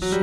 Yesu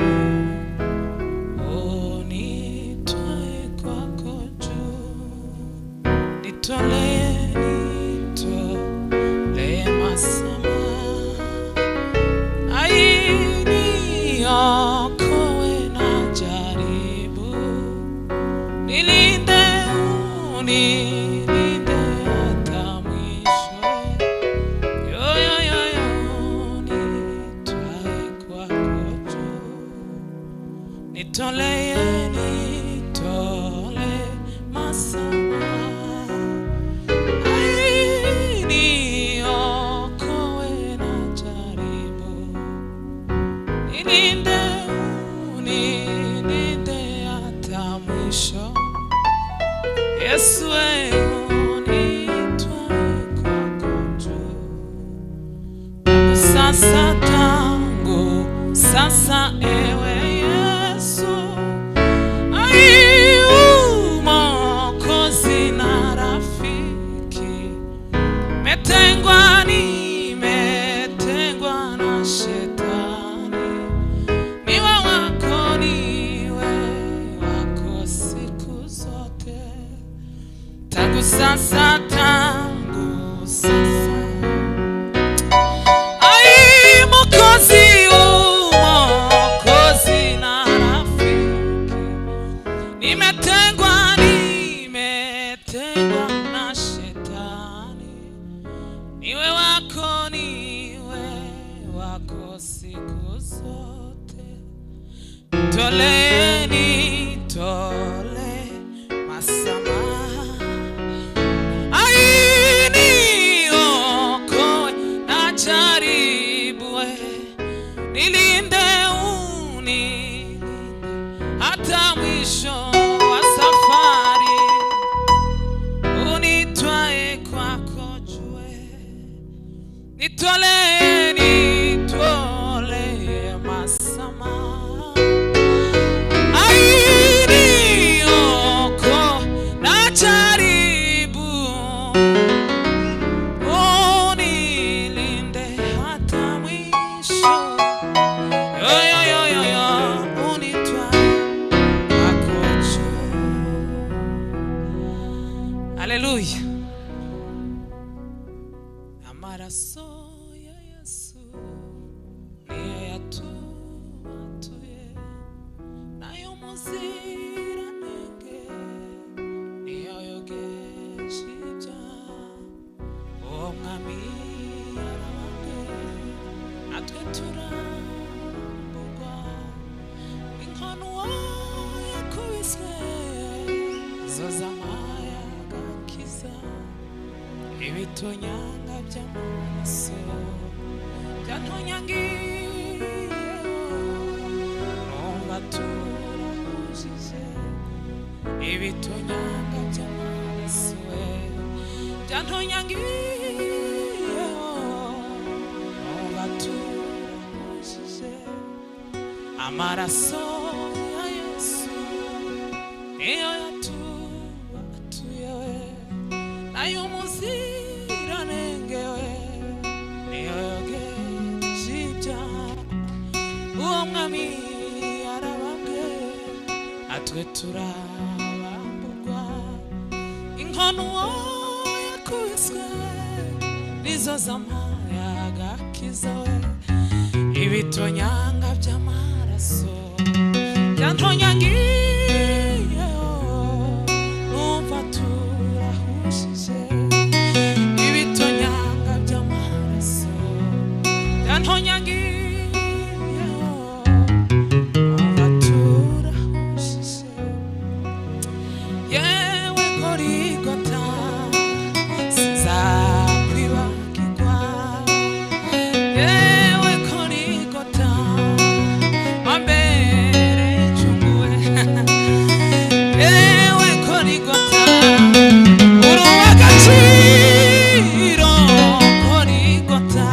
tangu sasa ewe Yesu, Mwokozi na rafiki, nimetengwa na shetani, niwe wako siku zote, tangu sasa Mwokozi na rafiki, nimetengwa na shetani, niwe wako siku zote. Tole masamaha, niokoe na jaribu, nilinde hata mwisho wa safari, unitwae kwako jue, nitole masamaha, niokoe na jaribu, unilinde hata mwisho. Haleluya. Amaraso ya Yesu niyo yatuye, nayo muziranenge niyo yogeje ibyaha, uwo mwami yarabambwe, natwe turamburwa, inkono yakubiswe zo z'amaya agakiza, ibitonyanga by'amaraso byantonyangiyeho, numva turahujije, ibitonyanga by'amaraso byantonyangiyeho, numva turahujije. Amaraso ya Yesu niyo yatuye, nayo muziranenge niyo yogeje ibyaha, uwo mwami yarabambwe, natwe turabamburwa, inkono yakubiswe nizo z'amaya agakiza, ibitonyanga by'amaraso byantonyangiyeho, numva turahujije, ibitonyanga by'amaraso byantonyangiyeho, numva turahujije. Yewe Gorigota sinzakwibagirwa, yewe Gorigota wambere ncunguwe, yewe Gorigota uri uw'agaciro, Gorigota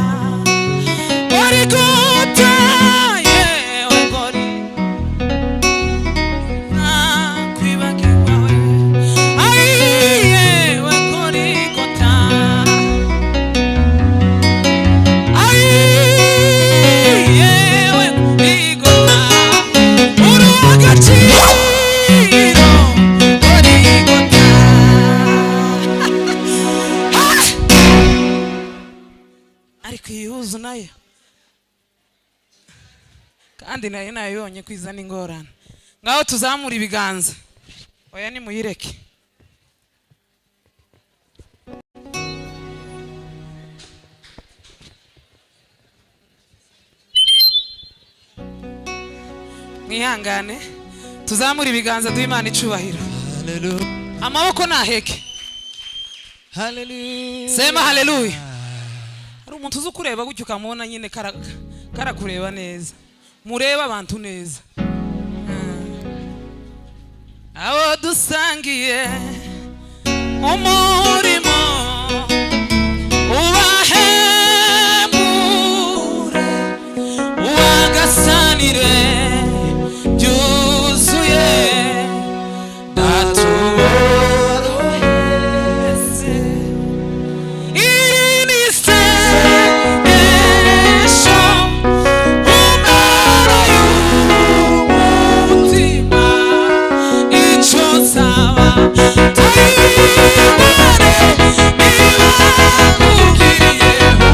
kandi nayo nayibonye kwizana ingorane. Ngaho tuzamura ibiganza. Oya ni muyireke. Mwihangane tuzamura ibiganza duha Imana icubahiro. Hallelujah. Amaboko naheke. Hallelujah. Sema hallelujah. Hari umuntu uzi kureba gutyo ukamubona nyine karakureba neza. Mureba abantu neza. Abo dusangiye umurimo ubahemure uwagasanire byuzuye datuboroheze iri ni isengesho umara y'umutima icyo nsaba tuyibone ibakubwiriyeho.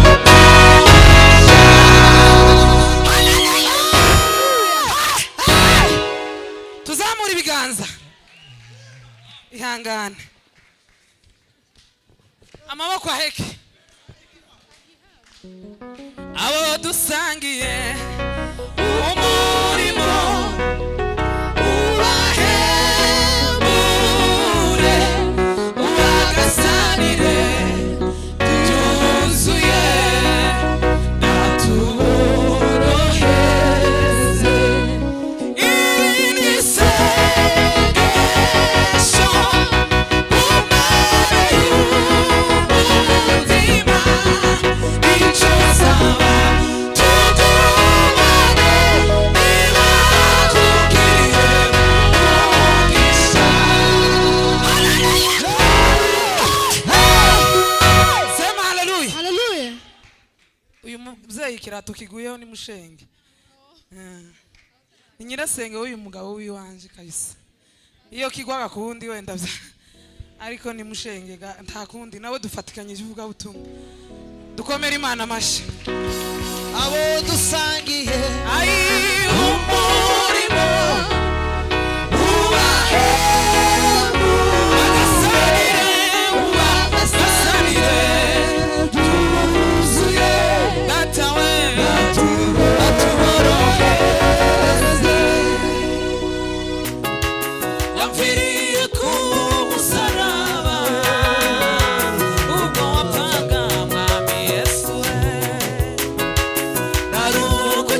Tuzamura ibiganza. Ihangane amaboko aheke. Abo dusangiye umurimo ubahemure ubagasanire byuzuye datuboroheze iri ni isengesho umara y'umutima icyo nsaba tutubone ibakubwiriye umugisha. Sema haleluya. Hallelujah. Uyu mubyeyi ikirato kiguyeho ni mushenge. Ni nyirasenge w'uyu mugabo w'iwanje kabisa. Iyo kigwaga kundi wenda ariko ni mushenge nta kundi nawe dufatikanyije uvuga butumwa. Dukomere Imana amashi. Abo dusangiye Ai umurimo ubagasanire byuzuye datawe atuboroheze yapfiriye ku musaraba ubwo wapfaga mwami Yesu naruko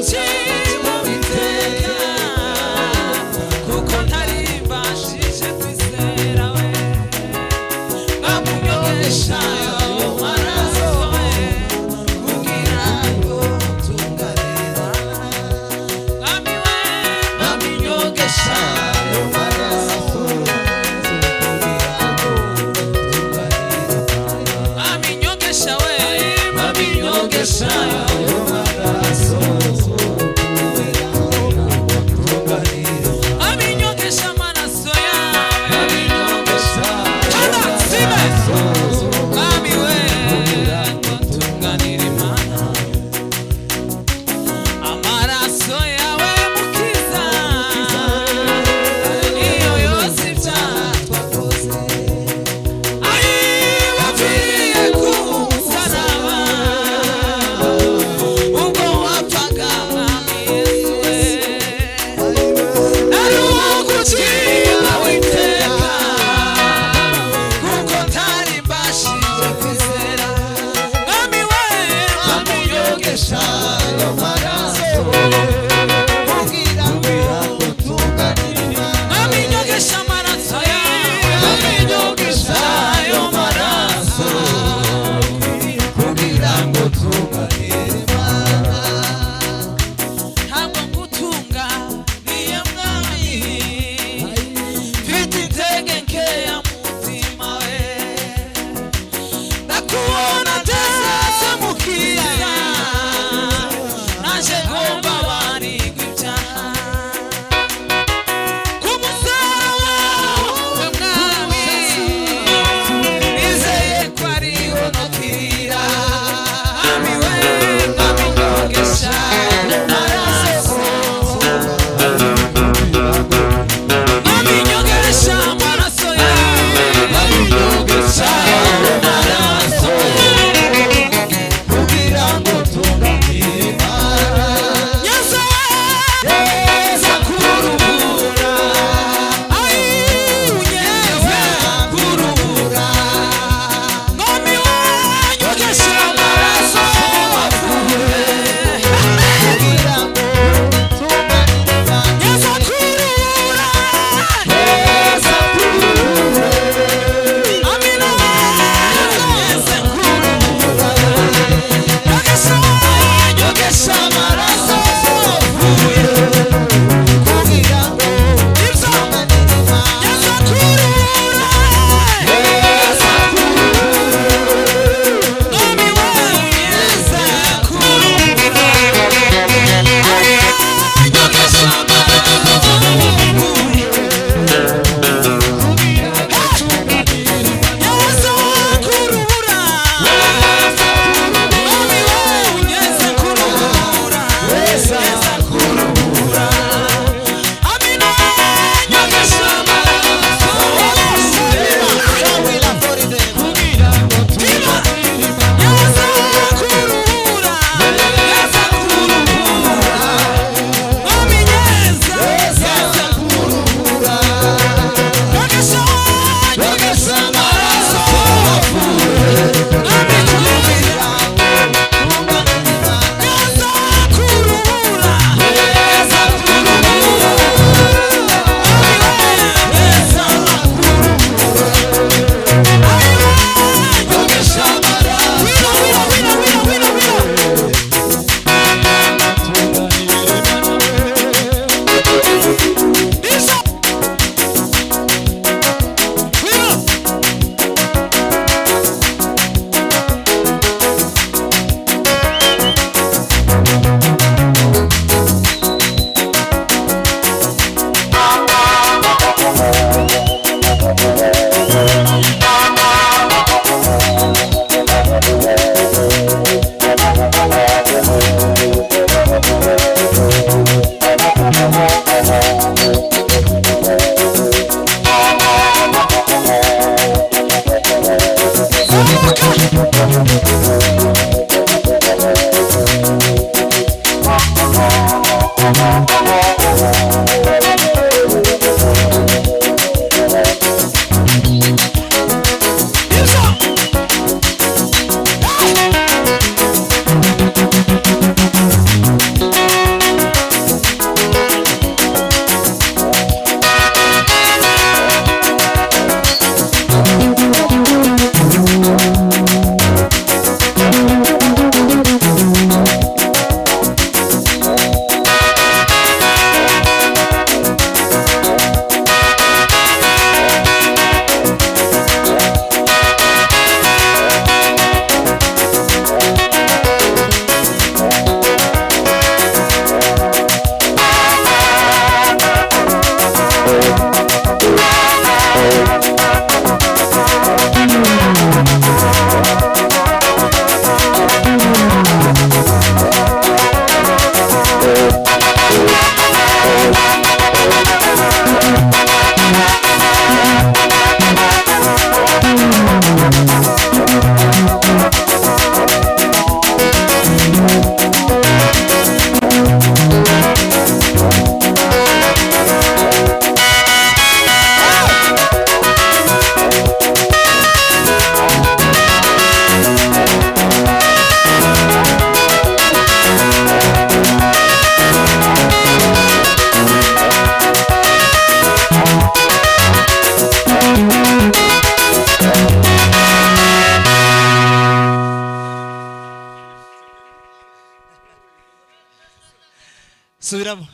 Subiramo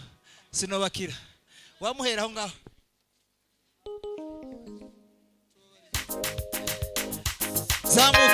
sinobakira wamuhera aho ngaho zamuka